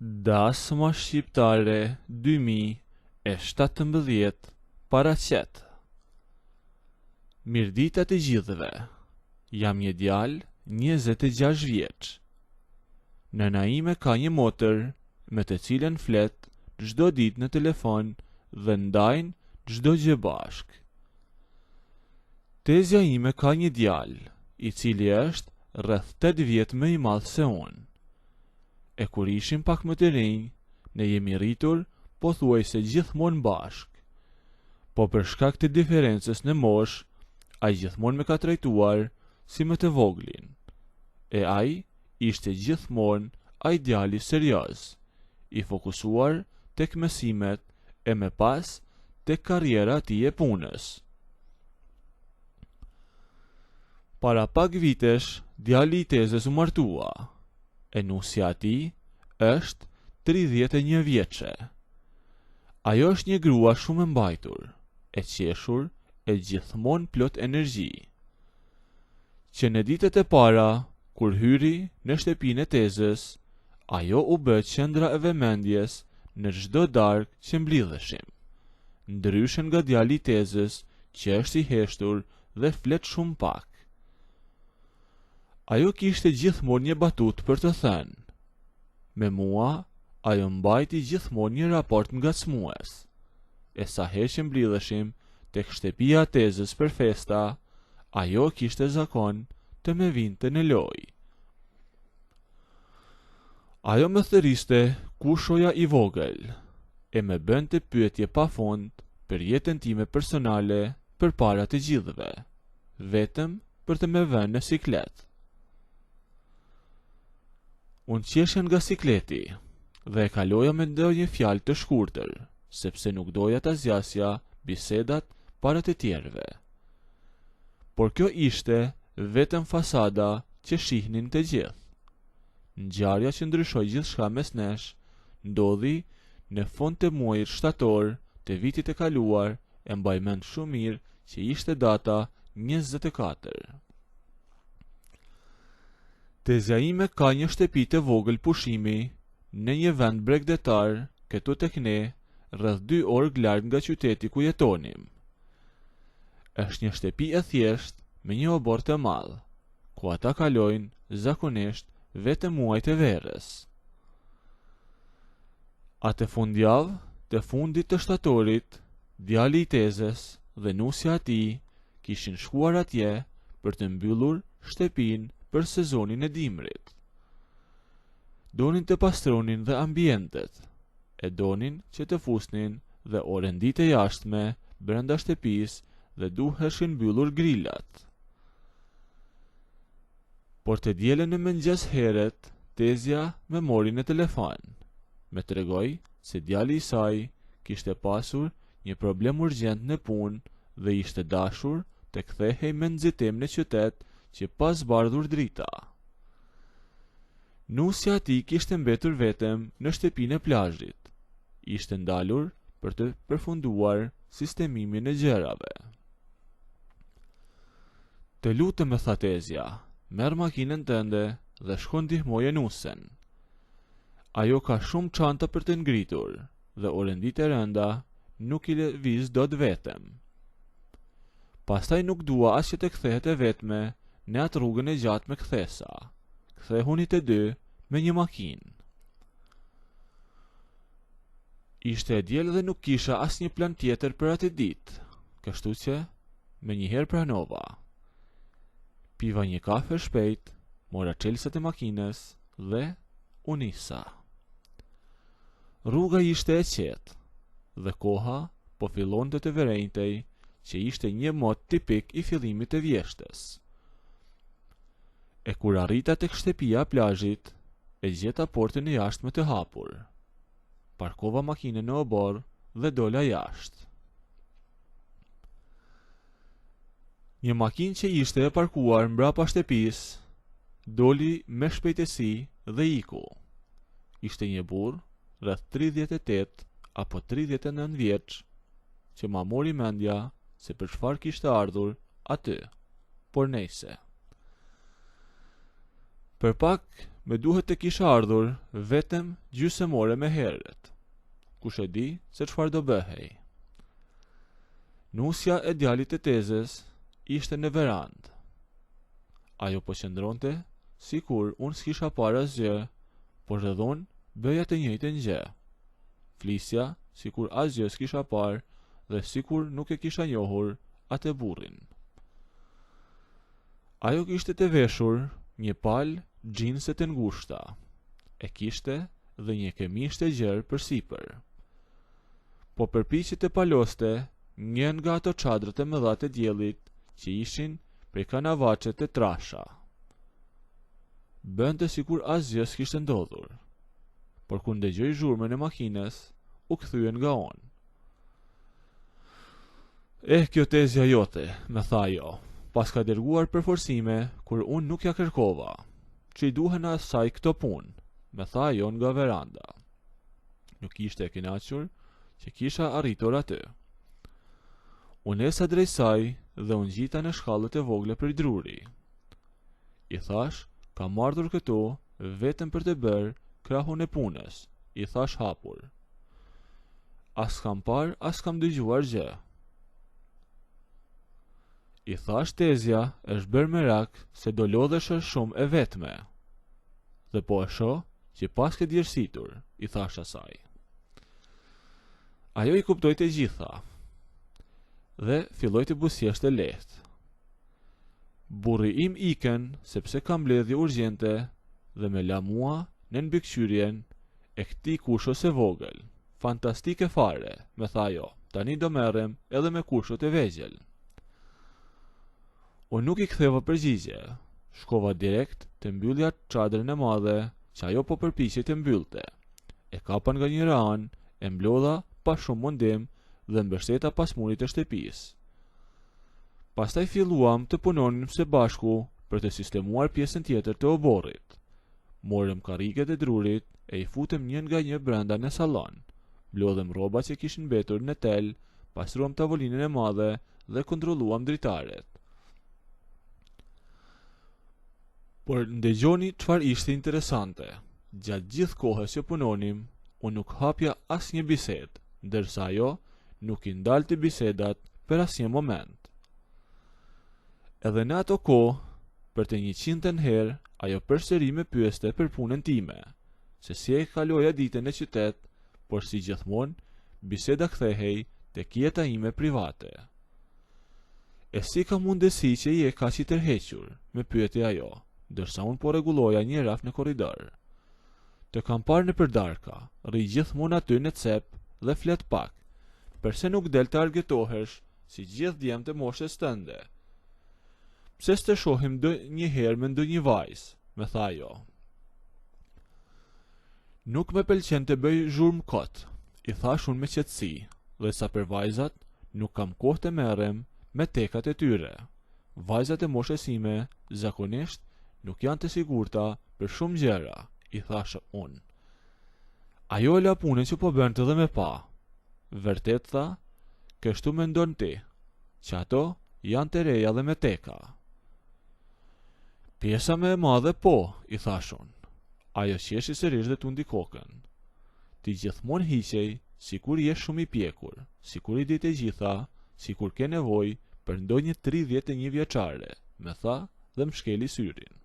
Dasma shqiptare 2017 paraqet. Mirdita të gjithëve. Jam një djalë 26 vjeç. Nëna ime ka një motër me të cilën flet çdo ditë në telefon dhe ndajnë çdo gjë bashk. Tezja ime ka një djalë i cili është rreth 8 vjet më i madh se unë. E kur ishim pak më të rinj, ne jemi rritur pothuajse gjithmonë bashk. Po për shkak të diferencës në moshë, ai gjithmonë më ka trajtuar si më të voglin. E ai ishte gjithmonë ai djali serioz, i fokusuar tek mësimet e më pas tek karriera e tij e punës. Para pak vitesh, djali i tezës u martua. E nusja ati është 31 vjeçe. Ajo është një grua shumë e mbajtur, e qeshur, e gjithmonë plot energji. Që në ditët e para, kur hyri në shtëpinë e tezës, ajo u bë qendra e vëmendjes në çdo darkë që mblidheshim. Ndryshe nga djali i tezës, që është i heshtur dhe flet shumë pak. Ajo kishte gjithmonë një batut për të thënë. Me mua, ajo mbajti gjithmonë një raport ngacmues. E sa herë që mblidheshim tek shtëpia e tezës për festa, ajo kishte zakon të më vinte në lojë. Ajo më thëriste ku shoja i vogël, e më bënte pyetje pafund për jetën time personale përpara të gjithëve, vetëm për të më vënë në siklet. Unë qeshen nga sikleti dhe e kaloja me ndonjë fjalë të shkurtër, sepse nuk doja ta zgjasja bisedat para të tjerëve. Por kjo ishte vetëm fasada që shihnin të gjithë. Ngjarja që ndryshoi gjithçka mes nesh ndodhi në fund të muajit shtator të vitit e kaluar, e mbaj mend shumë mirë që ishte data 24. Tezja ime ka një shtëpi të vogël pushimi në një vend bregdetar këtu tek ne, rreth 2 orë larg nga qyteti ku jetonim. Është një shtëpi e thjeshtë me një obor të madh, ku ata kalojnë zakonisht vetëm muajt e verës. Atë fundjavë të fundit të shtatorit, djali i tezës dhe nusja e tij kishin shkuar atje për të mbyllur shtëpinë për sezonin e dimrit. Donin të pastronin dhe ambientet, e donin që të fusnin dhe orën ditë e jashtme brenda shtëpisë dhe duheshin mbyllur grilat. Por të dielën në mëngjes heret, tezja me mori në telefon. Me tregoi se djali i saj kishte pasur një problem urgjent në punë dhe ishte dashur të kthehej me nxitim në qytet që pas bardhur drita. Nusja e tij kishte mbetur vetëm në shtëpinë e plazhit. Ishte ndalur për të përfunduar sistemimin e gjërave. Të lutem, me tha tezja, merr makinën tënde dhe shko ndihmoje nusen. Ajo ka shumë çanta për të ngritur dhe orën ditë e rënda nuk i lëviz dot vetëm. Pastaj nuk dua as që të kthehet e vetme në atë rrugën e gjatë me kthesa. Kthehuni të dy me një makinë. Ishte e diel dhe nuk kisha asnjë plan tjetër për atë ditë, kështu që me njëherë pranova. Piva një kafe shpejt, mora çelësat e makinës dhe u nisa. Rruga ishte e qetë dhe koha po fillonte të verejtej, që ishte një mod tipik i fillimit të vjeshtës. E kur arrita tek shtëpia e plazhit, e gjeta portën e jashtme të hapur. Parkova makinën në obor dhe dola jashtë. Një makinë që ishte e parkuar mbrapa shtëpisë doli me shpejtësi dhe iku. Ishte një burr rreth 38 apo 39 vjeç, që ma mori mendja se për çfarë kishte ardhur aty, por nejse. Për pak me duhet të kisha ardhur vetëm gjysmore me herët. Kush e di se çfarë do bëhej. Nusja e djalit të tezës ishte në verandë. Ajo po qëndronte sikur unë s'kisha parë asgjë, por edhe unë bëja të njëjtën gjë. Flisja sikur asgjë s'kisha parë dhe sikur nuk e kisha njohur atë burrin. Ajo kishte të veshur një palë xhinse të ngushta. E kishte dhe një kemish të gjerë përsipër. Po përpiqej të paloste një nga ato çadrat e mëdha të diellit që ishin prej kanavaçe të trasha. Bënte sikur asgjë s'kishte ndodhur. Por kur ndëgjoi zhurmën e makinës, u kthyen nga unë. Kjo tezja jote, me tha ajo, pas ka dërguar përforcime kur unë nuk ja kërkova. Që i duhen asaj këto punë, me tha ajo nga veranda. Nuk ishte e kënaqur që kisha arritur aty. Unë esa drejt saj dhe unë gjita në shkallët e vogla për druri. I thash, kam ardhur këtu vetëm për të bërë krahun e punës, i thash hapur. As kam parë, as kam dëgjuar gjë. I thash tezja është bërë merak se do lodhesh shumë e vetme. Dhe po e shoh që pas ke djersitur, i thash asaj. Ajo i kuptoi të gjitha dhe filloi të buzëqeshte lehtë. Burri im ikën sepse ka mbledhje urgjente dhe me la mua në mbikëqyrjen e këtij kushos e vogël. Fantastike fare, me tha ajo. Tani do merrem edhe me kushot e vegjël. Unë nuk i ktheva përgjigje. Shkova direkt të mbyllja çadrën e madhe që ajo po përpiqej të mbyllte. E kapa nga njëra anë, e mblodha pa shumë mundim dhe mbështeta pas murit të shtëpisë. Pastaj filluam të punonim së bashku për të sistemuar pjesën tjetër të oborrit. Morëm karriget e drurit e i futëm një nga një brenda në sallon. Mblodhem rrobat që kishin mbetur në tel, pastruam tavolinën e madhe dhe kontrolluam dritaret. Por ndëgjoni çfarë ishte interesante. Gjatë gjithë kohës që punonim, unë nuk hapja asnjë bisedë, ndërsa ajo nuk i ndalte bisedat për asnjë moment. Edhe në ato kohë, për të 100-ën herë, ajo përsëri më pyeste për punën time, se si e kaloja ditën e qytet, por si gjithmonë, biseda kthehej tek jeta ime private. E si ka mundësi që je kaq i tërhequr, më pyeti ajo, ndërsa unë po rregulloja një raf në korridor. Të kam parë në përdarka, rri gjithmonë aty në cep dhe flet pak. Përse nuk del të argëtohesh si gjithë djemtë e moshës tënde? Pse s'të shohim një herë me ndonjë vajzë, me tha ajo. Nuk me pëlqen të bëj zhurmë kot, i thash unë me qetësi, dhe sa për vajzat, nuk kam kohë të merrem me tekat e tyre. Vajzat e moshës ime, zakonisht, nuk janë të sigurta për shumë gjëra, i thash unë. Ajo e la punën që po bënte dhe me pa. Vërtet tha, kështu mendon ti, që ato janë të reja dhe me teka. Pjesa më e madhe po, i thash unë. Ajo qeshi sërish dhe tundi kokën. Ti gjithmonë hiqej, sikur je shumë i pjekur, sikur i di të gjitha, sikur ke nevojë për ndonjë 31 vjeçare, me tha dhe më shkeli syrin.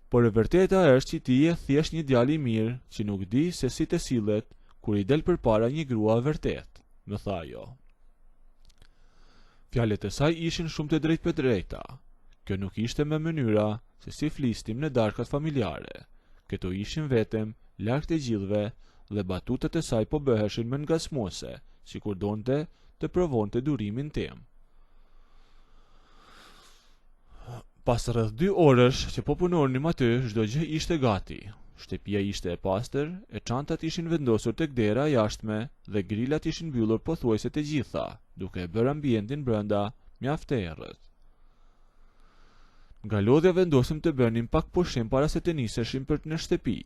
Por e vërteta është që ti je thjesht një djalë i mirë që nuk di se si të sillet kur i del përpara një grua vërtet, me tha ajo. Fjalët e saj ishin shumë të drejtë për drejta. Kjo nuk ishte me mënyra se si flistim në darkat familjare. Këto ishin vetëm larg të gjithëve dhe batutat e saj po bëheshin më ngacmuese, sikur donte të provonte durimin tim. Pas rreth 2 orësh që po punonim aty, çdo gjë ishte gati. Shtëpia ishte e pastër, e çantat ishin vendosur tek dera e jashtme dhe grilat ishin mbyllur pothuajse të gjitha, duke e bërë ambientin brenda mjaft të errët. Nga lodhja vendosëm të bënim pak pushim para se të niseshim për në shtëpi.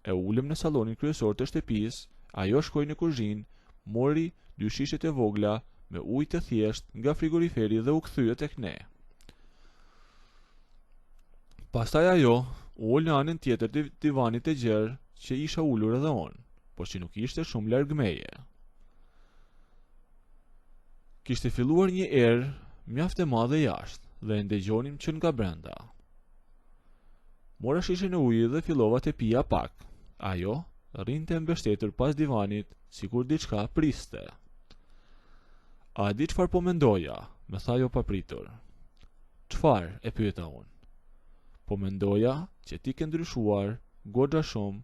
E ulëm në sallonin kryesor të shtëpisë, ajo shkoi në kuzhinë, mori 2 shishe të vogla me ujë të thjeshtë nga frigoriferi dhe u kthye tek ne. Pastaj ajo U ul në anën tjetër të divanit e gjerë që isha ulur edhe unë, por që nuk ishte shumë larg meje. Kishte filluar një erë mjaft e madhe jashtë dhe e ndëgjonim që nga brenda. Mora shishen e ujit dhe fillova të pija pak. Ajo rrinte mbështetur pas divanit, sikur diçka priste. A di çfarë po mendoja? Me tha jo papritur. Çfarë? E pyeta unë. Po mendoja që ti ke ndryshuar goxha shumë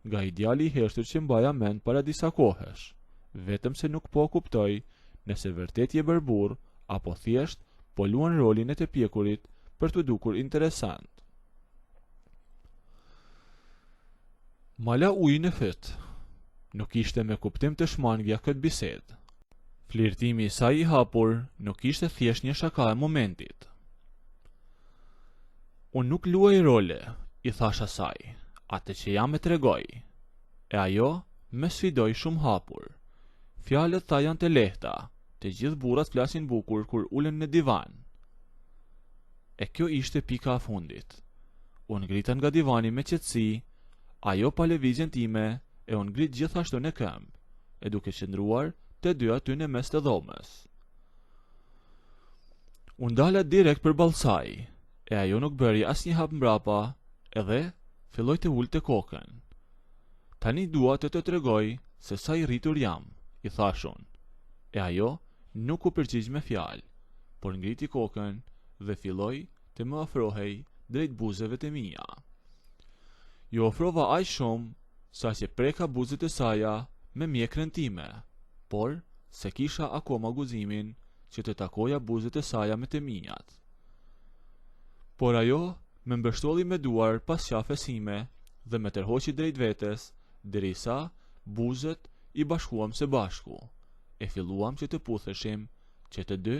nga ideali i heshtër që mbaja mend para disa kohesh, vetëm se nuk po kuptoj nëse vërtet je bërburr apo thjesht po luan rolin e të pjekurit për të dukur interesant. Mala ujin e fyt. Nuk ishte me kuptim të shmangja këtë bisedë. Flirtimi i saj i hapur nuk ishte thjesht një shaka e momentit. Unë nuk luaj role, i thash asaj, atë që jam e tregoj. E ajo me sfidoi shumë hapur. Fjalët tha janë të lehta, të gjithë burrat flasin bukur kur ulen në divan. E kjo ishte pika e fundit. Unë ngrita nga divani me qetësi, ajo pa lëvizjen time e unë ngrit gjithashtu në këmbë, e duke qëndruar të dy aty në mes të dhomës. Unë dala direkt përballë saj, e ajo nuk bëri asnjë hap mbrapa, edhe filloi të ulte kokën. Tani dua të të tregoj se sa i rritur jam, i thash unë, e ajo nuk u përgjigj me fjalë, por ngriti kokën dhe filloi të më afrohej drejt buzëve të mia. Ju ofrova aq shumë sa që preka buzët e saja me mjekrën time, por se kisha akoma guximin që të takoja buzët e saja me të mijat. Por ajo me mbështolli me duar pas qafes sime dhe me tërhoqi drejt vetes, derisa buzët i bashkuam së bashku, e filluam që të putheshim që të dy,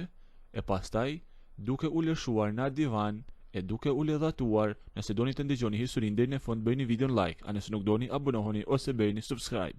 e pastaj duke u lëshuar në divan e duke u ledhatuar. Nëse doni të ndëgjoni historinë deri në fund, bëjni videon like, a nëse nuk doni abonohuni ose bëjni subscribe.